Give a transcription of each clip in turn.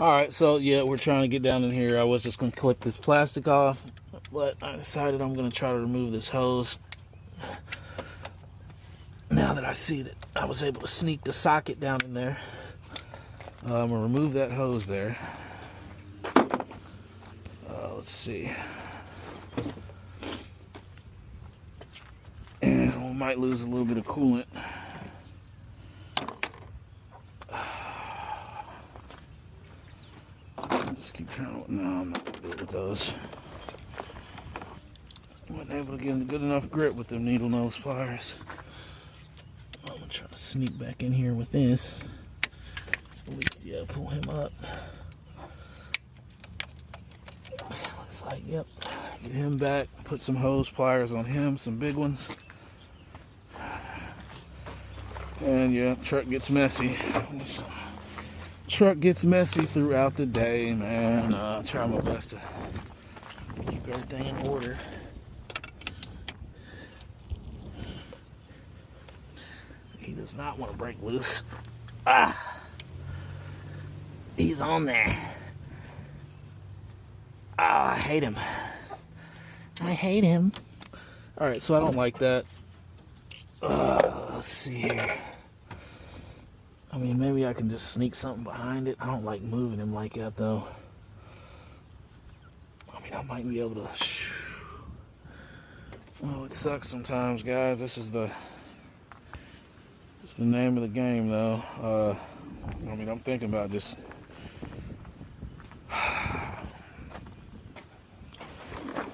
Alright, so yeah, we're trying to get down in here. I was just going to clip this plastic off, but I decided I'm going to try to remove this hose. Now that I see that I was able to sneak the socket down in there, I'm going to remove that hose there. Let's see. And we might lose a little bit of coolant. Just keep trying to... No, I'm not going to do it with those. I wasn't able to get a good enough grip with them needle nose pliers. I'm going to try to sneak back in here with this. At least, yeah, pull him up. Looks like, yep. Get him back. Put some hose pliers on him, some big ones. And yeah, truck gets messy. Truck gets messy throughout the day, man. I try my best to keep everything in order. He does not want to break loose. Ah! He's on there. Ah, I hate him. I hate him. Alright, so I don't like that. Let's see here. I mean, maybe I can just sneak something behind it. I don't like moving him like that, though. I mean, I might be able to... Oh, it sucks sometimes, guys. This is the name of the game, though. I mean, I'm thinking about just...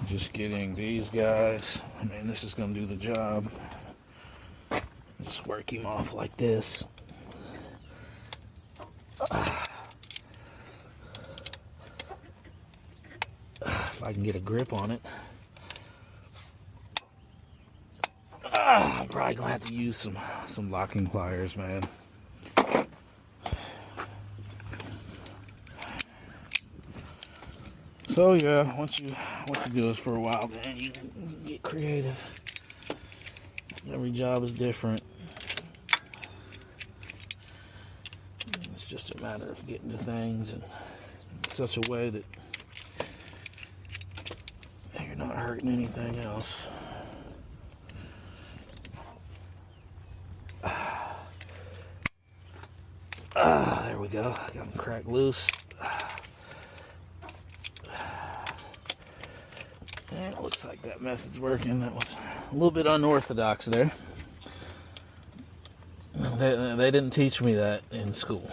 just getting these guys. I mean, this is going to do the job. Just work him off like this. If I can get a grip on it. I'm probably gonna have to use some locking pliers, man. So yeah, once you do this for a while, then you can get creative. Every job is different. It's just a matter of getting to things in such a way that you're not hurting anything else. There we go. Got them cracked loose. And it looks like that method's working. That was a little bit unorthodox there. They didn't teach me that in school.